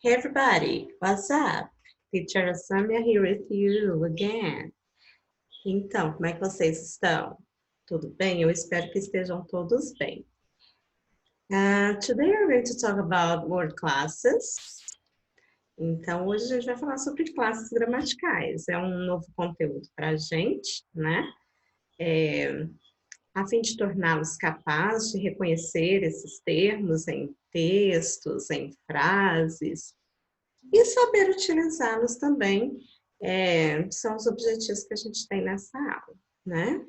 Hey everybody, what's up? Teacher Samia here with you again. Então, como é que vocês estão? Tudo bem? Eu espero que estejam todos bem. Today we're going to talk about word classes. Então, hoje a gente vai falar sobre classes gramaticais. É um novo conteúdo para a gente, né? A fim de torná-los capazes de reconhecer esses termos em textos, em frases, e saber utilizá-los também são os objetivos que a gente tem nessa aula, né?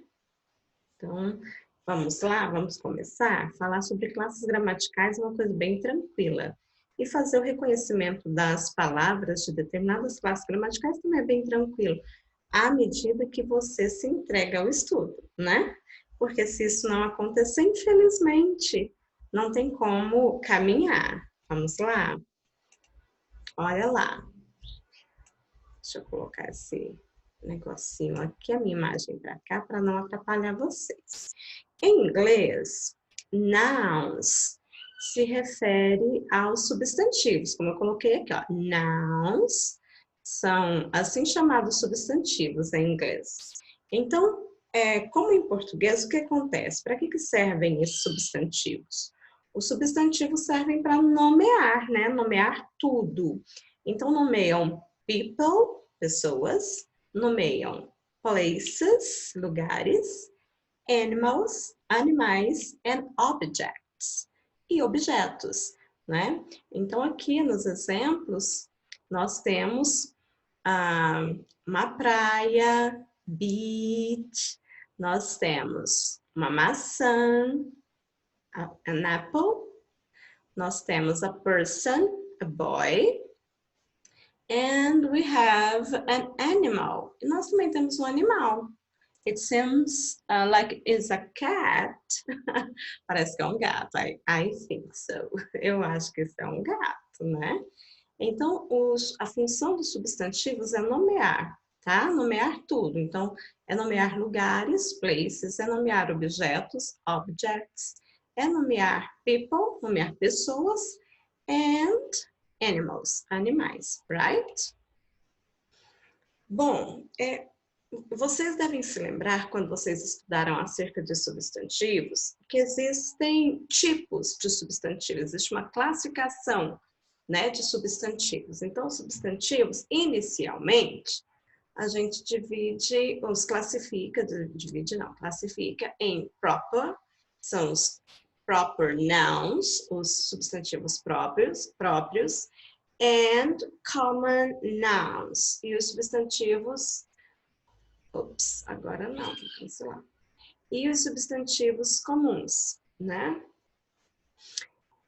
Então, vamos lá, vamos começar? Falar sobre classes gramaticais é uma coisa bem tranquila. E fazer o reconhecimento das palavras de determinadas classes gramaticais também é bem tranquilo, à medida que você se entrega ao estudo, né? Porque se isso não acontecer, infelizmente, não tem como caminhar. Vamos lá? Olha lá. Deixa eu colocar esse negocinho aqui, a minha imagem para cá, para não atrapalhar vocês. Em inglês, nouns se refere aos substantivos, como eu coloquei aqui, ó. Nouns são assim chamados substantivos em inglês. Então, como em português, o que acontece? Para que servem esses substantivos? Os substantivos servem para nomear, né? Nomear tudo. Então, nomeiam people, pessoas, nomeiam places, lugares, animals, animais, and objects, e objetos, né? Então, aqui nos exemplos, nós temos uma praia, beach, nós temos uma maçã, an apple, nós temos a person, a boy, and we have an animal. E nós também temos um animal. It seems like it's a cat. Parece que é um gato. I think so. Eu acho que isso é um gato, né? Então, a função dos substantivos é nomear, tá? Nomear tudo. Então, é nomear lugares, places, é nomear objetos, objects, é nomear people, nomear pessoas, and animals, animais, right? Bom, vocês devem se lembrar, quando vocês estudaram acerca de substantivos, que existem tipos de substantivos, existe uma classificação, né, de substantivos. Então, os substantivos, inicialmente, a gente classifica em proper, são os proper nouns, os substantivos próprios, and common nouns, e os substantivos, agora não, vou cancelar, e os substantivos comuns, né?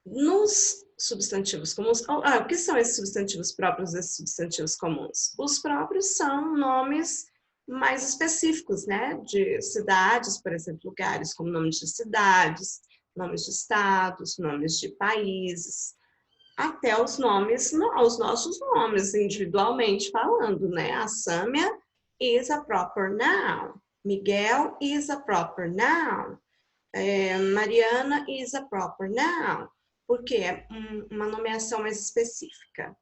Nos substantivos comuns, o que são esses substantivos próprios e esses substantivos comuns? Os próprios são nomes mais específicos, né? De cidades, por exemplo, lugares como nomes de cidades, nomes de estados, nomes de países, até os nomes, os nossos nomes, individualmente falando, né? A Sâmia is a proper noun. Miguel is a proper noun. Mariana is a proper noun, porque é uma nomeação mais específica.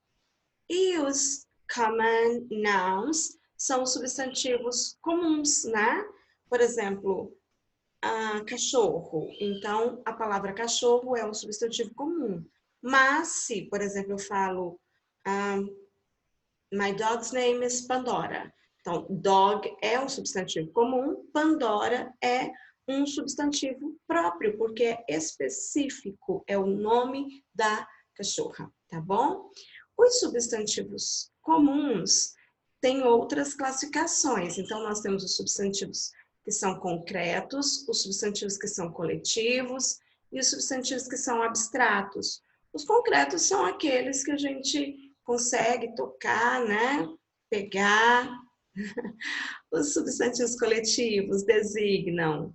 E os common nouns são os substantivos comuns, né? Por exemplo, cachorro. Então, a palavra cachorro é um substantivo comum. Mas se, por exemplo, eu falo my dog's name is Pandora. Então, dog é um substantivo comum, Pandora é um substantivo próprio, porque é específico, é o nome da cachorra, tá bom? Os substantivos comuns têm outras classificações. Então, nós temos os substantivos que são concretos, os substantivos que são coletivos e os substantivos que são abstratos. Os concretos são aqueles que a gente consegue tocar, né? Pegar. Os substantivos coletivos designam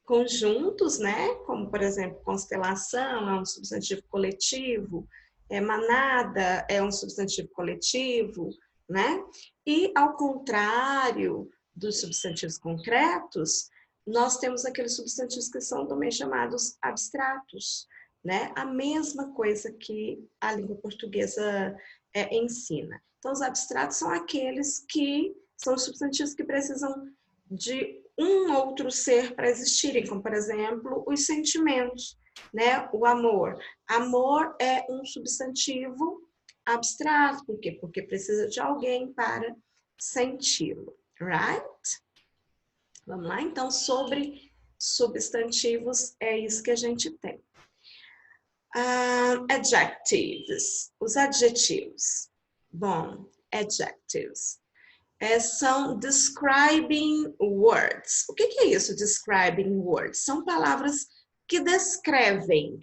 conjuntos, né? Como, por exemplo, constelação é um substantivo coletivo, manada é um substantivo coletivo, né? E, ao contrário dos substantivos concretos, nós temos aqueles substantivos que são também chamados abstratos. né? A mesma coisa que a língua portuguesa ensina. Então, os abstratos são aqueles que são substantivos que precisam de um outro ser para existirem, como, por exemplo, os sentimentos, né? O amor. Amor é um substantivo abstrato. Por quê? Porque precisa de alguém para senti-lo, right? Vamos lá? Então, sobre substantivos, é isso que a gente tem. Adjectives, os adjetivos. Bom, adjectives. São describing words. O que é isso, describing words? São palavras que descrevem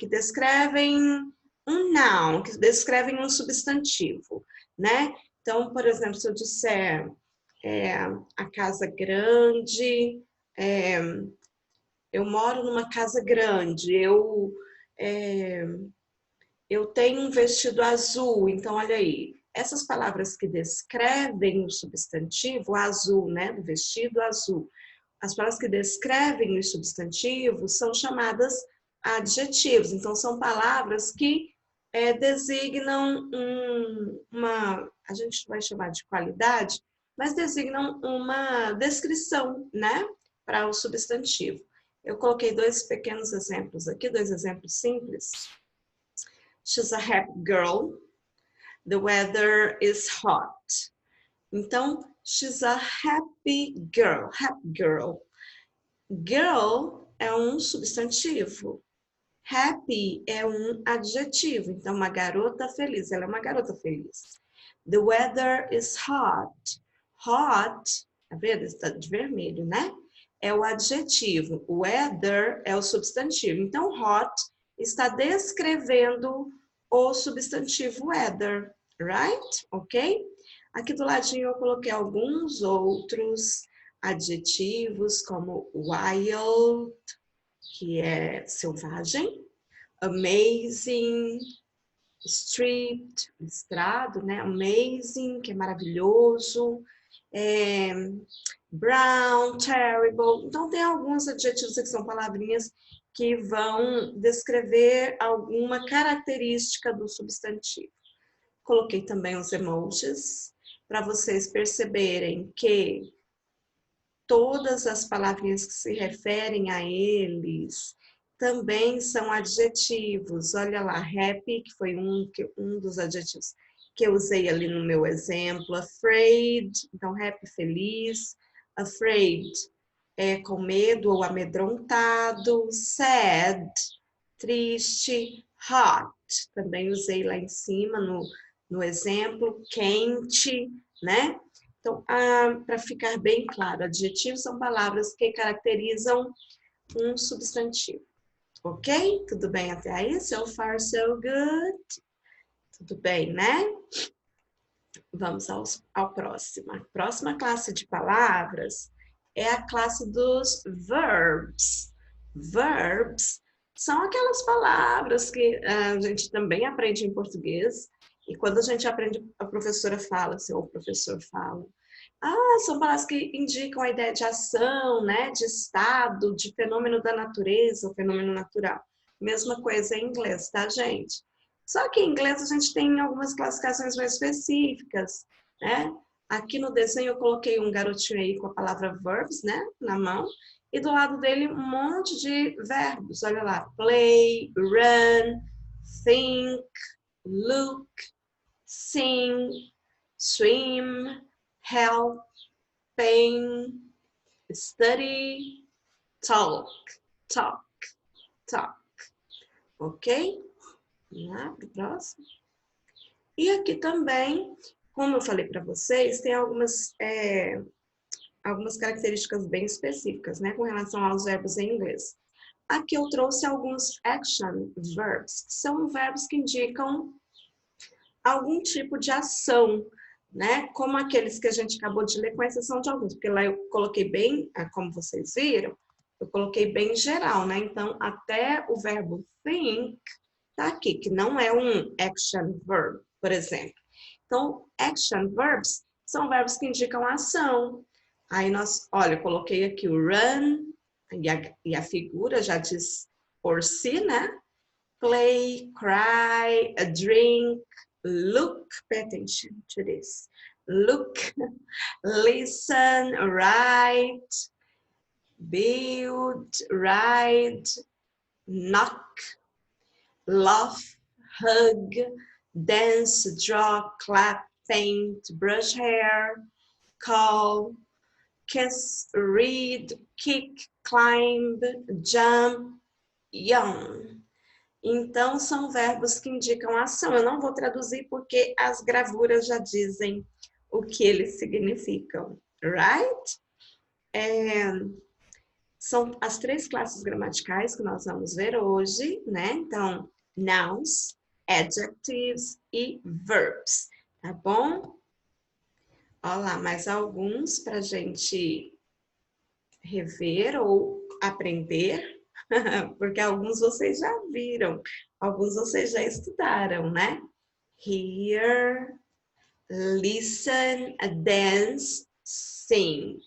um noun, que descrevem um substantivo, né? Então, por exemplo, se eu disser a casa grande, eu moro numa casa grande, eu tenho um vestido azul, então olha aí, essas palavras que descrevem o substantivo, azul, né, do vestido azul, as palavras que descrevem os substantivos são chamadas adjetivos, então são palavras que designam a gente vai chamar de qualidade, mas designam uma descrição, né, para o substantivo. Eu coloquei dois pequenos exemplos aqui, dois exemplos simples. She's a happy girl. The weather is hot. Então, she's a happy girl. Happy girl. Girl é um substantivo. Happy é um adjetivo. Então, uma garota feliz. Ela é uma garota feliz. The weather is hot. Hot, tá vendo? Está de vermelho, né? É o adjetivo. Weather é o substantivo. Então, hot está descrevendo o substantivo weather, right? Ok? Aqui do ladinho eu coloquei alguns outros adjetivos, como wild, que é selvagem, amazing, street, estrado, né? Amazing, que é maravilhoso, brown, terrible. Então, tem alguns adjetivos que são palavrinhas que vão descrever alguma característica do substantivo. Coloquei também os emojis, para vocês perceberem que todas as palavrinhas que se referem a eles também são adjetivos. Olha lá, happy, que foi um dos adjetivos que eu usei ali no meu exemplo. Afraid, então happy, feliz. Afraid é com medo ou amedrontado. Sad, triste. Hot, também usei lá em cima no exemplo. Quente, né? Então, para ficar bem claro, adjetivos são palavras que caracterizam um substantivo. Ok? Tudo bem até aí? So far, so good? Tudo bem, né? Vamos ao próximo. A próxima classe de palavras é a classe dos verbs. Verbs são aquelas palavras que a gente também aprende em português. E quando a gente aprende, a professora fala, assim, ou o professor fala, são palavras que indicam a ideia de ação, né, de estado, de fenômeno da natureza, o fenômeno natural. Mesma coisa em inglês, tá, gente? Só que em inglês a gente tem algumas classificações mais específicas, né? Aqui no desenho eu coloquei um garotinho aí com a palavra verbs, né, na mão, e do lado dele um monte de verbos. Olha lá, play, run, think, look, sing, swim, help, pain, study, talk, talk, talk. Ok? Vamos lá para o próximo. E aqui também, como eu falei para vocês, tem algumas características bem específicas, né, com relação aos verbos em inglês. Aqui eu trouxe alguns action verbs, que são verbos que indicam algum tipo de ação, né? Como aqueles que a gente acabou de ler, com exceção de alguns, porque lá eu coloquei bem, como vocês viram, eu coloquei bem geral, né? Então, até o verbo think tá aqui, que não é um action verb, por exemplo. Então, action verbs são verbos que indicam ação. Aí olha, eu coloquei aqui o run, e a figura já diz por si, né? play, cry, drink, look, pay attention to this. Look, listen, write, build, ride, knock, laugh, hug, dance, draw, clap, paint, brush hair, call, kiss, read, kick, climb, jump, yawn. Então, são verbos que indicam ação. Eu não vou traduzir porque as gravuras já dizem o que eles significam, right? São as 3 classes gramaticais que nós vamos ver hoje, né? Então, nouns, adjectives e verbs, tá bom? Olha lá, mais alguns para a gente rever ou aprender, porque alguns vocês já viram, alguns vocês já estudaram, né? Hear, listen, dance, sing,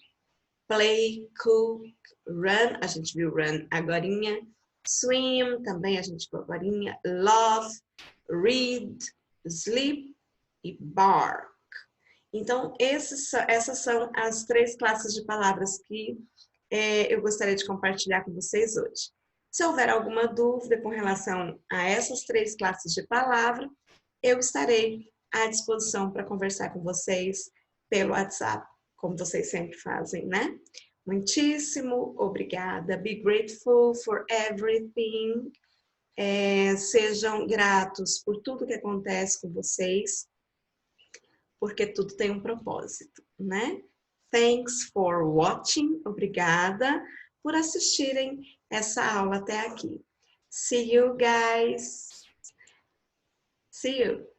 play, cook, run, a gente viu run agorinha, swim, também a gente viu agorinha, love, read, sleep e bark. Então, essas são as 3 classes de palavras que eu gostaria de compartilhar com vocês hoje. Se houver alguma dúvida com relação a essas 3 classes de palavra, eu estarei à disposição para conversar com vocês pelo WhatsApp, como vocês sempre fazem, né? Muitíssimo obrigada. Be grateful for everything. Sejam gratos por tudo que acontece com vocês, porque tudo tem um propósito, né? Thanks for watching. Obrigada por assistirem essa aula até aqui. See you guys. See you.